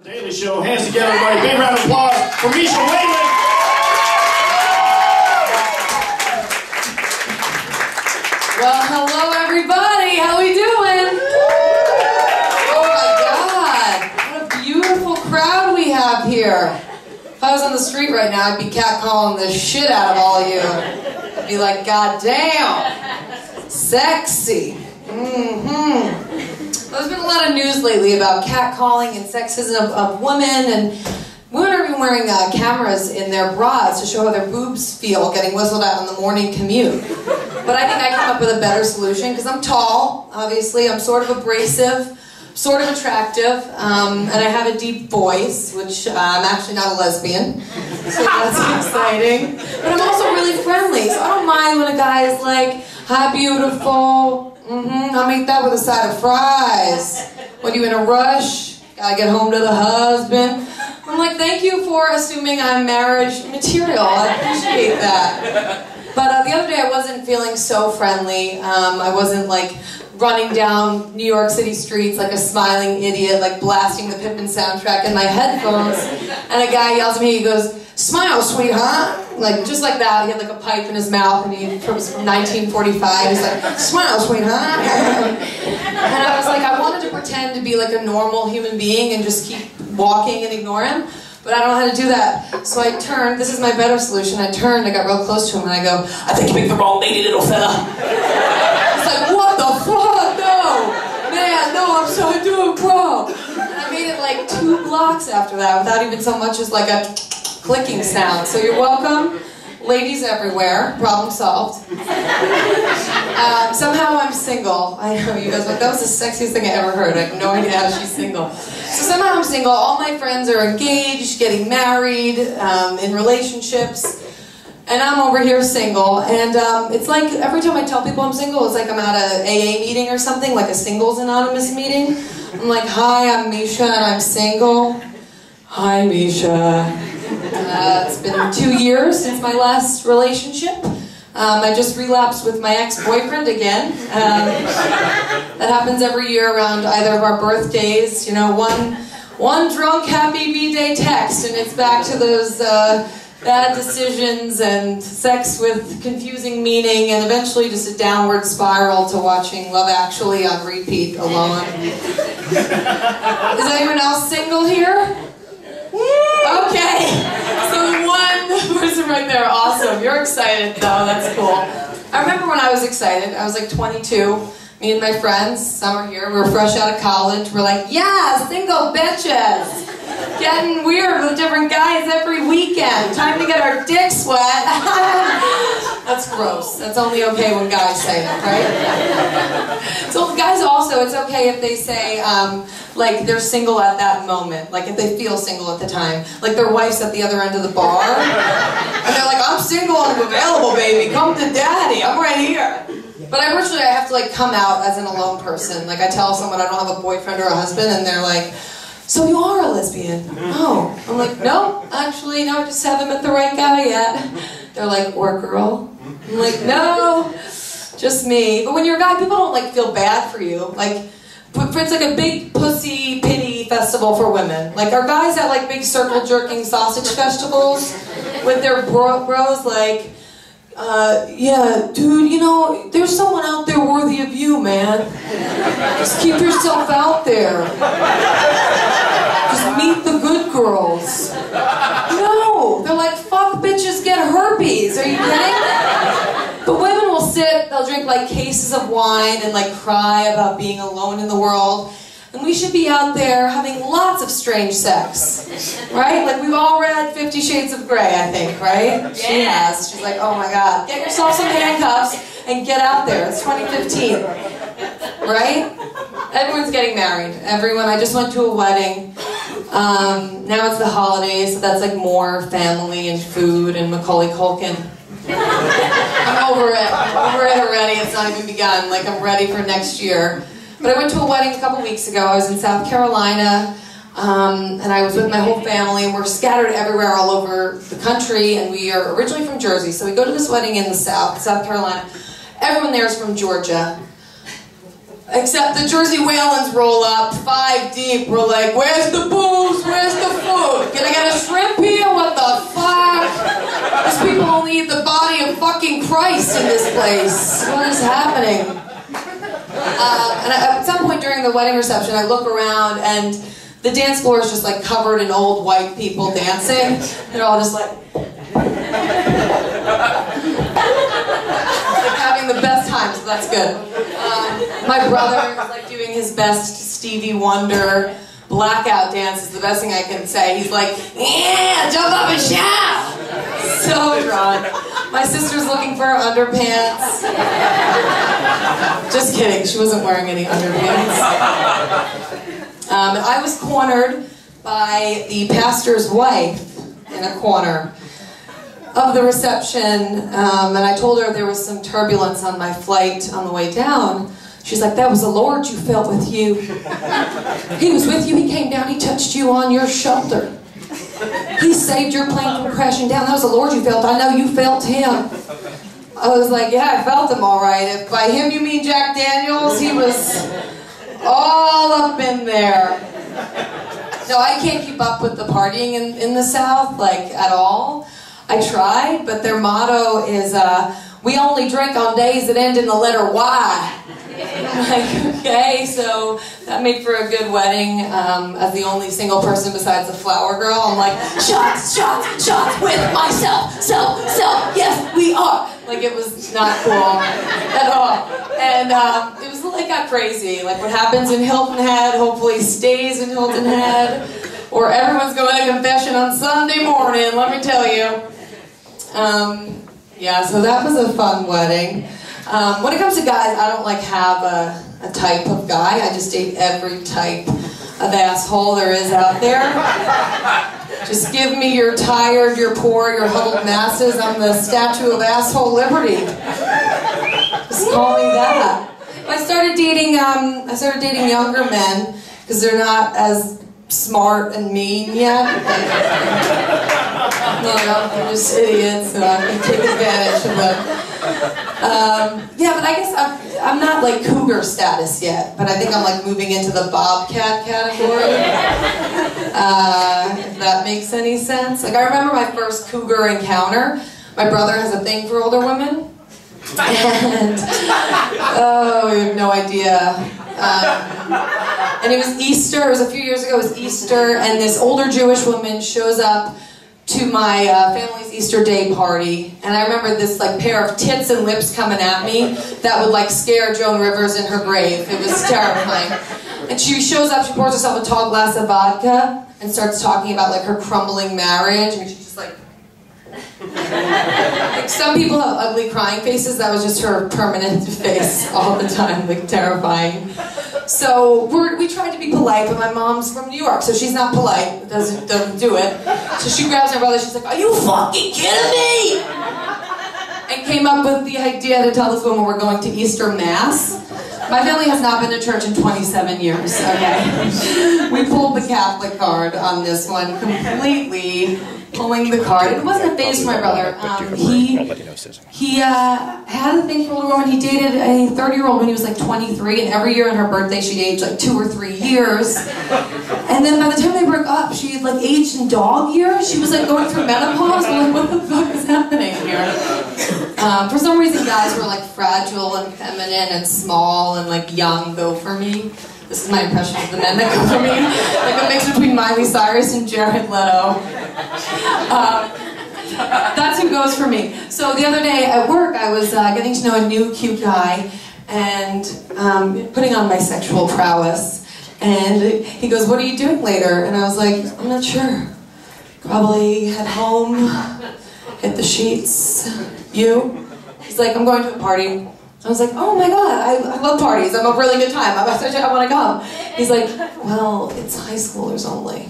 Daily Show. Hands together, everybody. Big round of applause for Misha Whalen. Well, hello everybody. How we doing? Oh my God! What a beautiful crowd we have here. If I was on the street right now, I'd be catcalling the shit out of all of you. I'd be like, God damn, sexy. There's been a lot of news lately about catcalling and sexism of women, and women are even wearing cameras in their bras to show how their boobs feel getting whistled at on the morning commute. But I think I came up with a better solution because I'm tall, obviously, I'm sort of abrasive, sort of attractive, and I have a deep voice, which I'm actually not a lesbian, so that's exciting. But I'm also really friendly, so I don't mind when a guy is like, hi beautiful, I'll make that with a side of fries. What, are you in a rush? Gotta get home to the husband. I'm like, thank you for assuming I'm marriage material. I appreciate that. But the other day I wasn't feeling so friendly. I wasn't like running down New York City streets like a smiling idiot, like blasting the Pippin soundtrack in my headphones. And a guy yells at me, he goes, smile, sweetheart. Like, just like that. He had like a pipe in his mouth, and he was from 1945. He's like, smile, sweetheart. And I was like, I wanted to pretend to be like a normal human being and just keep walking and ignore him. But I don't know how to do that. So I turned, this is my better solution, I turned, I got real close to him, and I go, I think you picked the wrong lady, little fella. He's like, what the fuck? No! Man, no, I'm sorry, dude, bro. And I made it like 2 blocks after that without even so much as like a clicking sound. So you're welcome. Ladies everywhere. Problem solved. Somehow I'm single. I know you guys, but that was the sexiest thing I ever heard. I have no idea how she's single. So somehow I'm single. All my friends are engaged, getting married, in relationships. And I'm over here single. And it's like every time I tell people I'm single, it's like I'm at a AA meeting or something, like a singles anonymous meeting. I'm like, hi, I'm Misha and I'm single. Hi, Misha. It's been 2 years since my last relationship. I just relapsed with my ex-boyfriend again. That happens every year around either of our birthdays. You know, one drunk happy B-Day text, and it's back to those bad decisions and sex with confusing meaning, and eventually just a downward spiral to watching Love Actually on repeat alone. Is anyone else single here? Okay, so one person right there, awesome. You're excited though, that's cool. I remember when I was excited, I was like 22, me and my friends, some are here, we were fresh out of college, we're like, yeah, single bitches! Getting weird with different guys every weekend, time to get our dicks wet. That's gross, that's only okay when guys say it, right? So guys also, it's okay if they say, like they're single at that moment, like if they feel single at the time, like their wife's at the other end of the bar, and they're like, I'm single and available, baby, come to daddy, I'm right here. But I have to like come out as an alone person. Like I tell someone I don't have a boyfriend or a husband, and they're like, so you are a lesbian? No. I'm like, no, actually, no, I just haven't met the right guy yet. They're like, or girl? I'm like, no, just me. But when you're a guy, people don't like feel bad for you. Like, it's like a big pussy pity festival for women. Like, are guys at like big circle jerking sausage festivals with their bros like, yeah, dude, you know, there's someone out there worthy of you, man. Just keep yourself out there. Just meet the good girls. No, they're like, fuck bitches, get herpes. Are you kidding? But women will sit, they'll drink like cases of wine and like cry about being alone in the world. And we should be out there having lots of strange sex, right? Like we've all read 50 Shades of Grey, I think, right? Yeah. She has. She's like, oh my God, get yourself some handcuffs and get out there. It's 2015, right? Everyone's getting married. Everyone. I just went to a wedding. Now it's the holidays, so that's like more family and food and Macaulay Culkin. I'm over it. I'm over it already. It's not even begun. Like I'm ready for next year. But I went to a wedding a couple weeks ago. I was in South Carolina, and I was with my whole family, and we're scattered everywhere all over the country, and we are originally from Jersey, so we go to this wedding in the South Carolina. Everyone there is from Georgia. Except the Jersey Whalens roll up, 5 deep. We're like, where's the booze? Where's face. What is happening? And at some point during the wedding reception, I look around and the dance floor is just like covered in old white people dancing. They're all just like having the best time, so that's good. My brother is like doing his best Stevie Wonder blackout dance is the best thing I can say. He's like, yeah, jump up and shout! So drunk. My sister's looking for her underpants. Just kidding, she wasn't wearing any underpants. I was cornered by the pastor's wife in a corner of the reception, and I told her there was some turbulence on my flight on the way down. She's like, that was the Lord you felt with you. He was with you, he came down, he touched you on your shoulder. He saved your plane from crashing down. That was the Lord you felt. I know you felt him. I was like, yeah, I felt him all right. If by him you mean Jack Daniels, he was all up in there. No, I can't keep up with the partying in the South, like, at all. I tried, but their motto is, we only drink on days that end in the letter Y. I'm like, okay, so that made for a good wedding. As the only single person besides the flower girl, I'm like, shots, shots, shots with myself, self, yes, we are. Like, it was not cool at all. And it was like, got crazy. Like, what happens in Hilton Head hopefully stays in Hilton Head, or everyone's going to confession on Sunday morning, let me tell you. Yeah, so that was a fun wedding. When it comes to guys, I don't like have a type of guy. I just date every type of asshole there is out there. Just give me your tired, your poor, your huddled masses. I'm the statue of asshole liberty. Just call me that. I started dating younger men because they're not as smart and mean yet. You know, they're just idiots, so I can take advantage of them. Yeah, but I guess I'm not like cougar status yet, but I think I'm like moving into the bobcat category. If that makes any sense. Like, I remember my first cougar encounter. My brother has a thing for older women. And, oh, you have no idea. And it was Easter, it was a few years ago, it was Easter, and this older Jewish woman shows up to my family's Easter Day party, and I remember this like pair of tits and lips coming at me that would like scare Joan Rivers in her grave. It was terrifying. And she shows up, she pours herself a tall glass of vodka and starts talking about like her crumbling marriage, and she's just like some people have ugly crying faces. That was just her permanent face all the time, like terrifying. So we tried to be polite, but my mom's from New York, so she's not polite, doesn't do it. So she grabs my brother, she's like, are you fucking kidding me? And came up with the idea to tell this woman we're going to Easter Mass. My family has not been to church in 27 years, okay? We pulled the Catholic card on this one, completely pulling the card. It wasn't a phase for my brother. He had a thing for older women. He dated a 30-year-old when he was like 23, and every year on her birthday she'd aged like 2 or 3 years. And then by the time they broke up, she had like aged in dog years. She was like going through menopause. I'm like, what the fuck is happening here? For some reason, guys were like fragile and feminine and small and like young go for me. This is my impression of the men that go for me. Like a mix between Miley Cyrus and Jared Leto. That's who goes for me. So the other day at work, I was getting to know a new cute guy and putting on my sexual prowess. And he goes, what are you doing later? And I was like, I'm not sure. Probably head home, hit the sheets. You? He's like, I'm going to a party. I was like, oh my god, I love parties. I'm a really good time. I want to come. He's like, well, it's high schoolers only.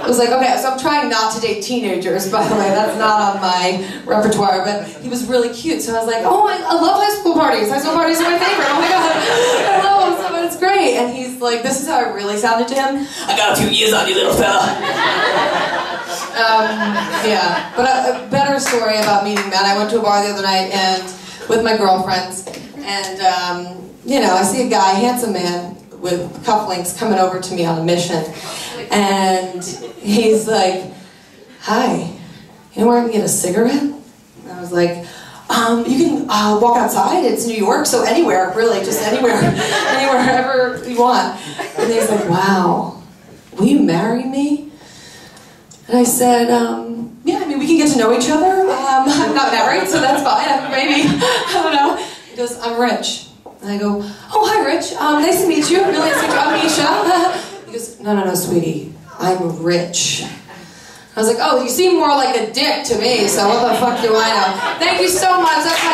I was like, okay, so I'm trying not to date teenagers, by the way. That's not on my repertoire, but he was really cute. So I was like, oh, I love high school parties. High school parties are my favorite. Oh my god, I love them so much. It's great. And he's like, this is how I really sounded to him. I got a few years on you, little fella. Yeah, but a better story about meeting men. I went to a bar the other night and with my girlfriends, and you know, I see a guy, handsome man with cufflinks, coming over to me on a mission, and he's like, "Hi, you know where I can get a cigarette?" And I was like, you can walk outside, it's New York, so anywhere, really, just anywhere, wherever you want. And he's like, wow, will you marry me? And I said, yeah, I mean, we can get to know each other. I'm not married, so that's fine, maybe, I don't know. He goes, I'm Rich. And I go, oh, hi, Rich, nice to meet you, really nice to meet you, I'm Misha. He goes, no, sweetie, I'm rich. I was like, oh, you seem more like a dick to me, so what the fuck do I know? Thank you so much. That's my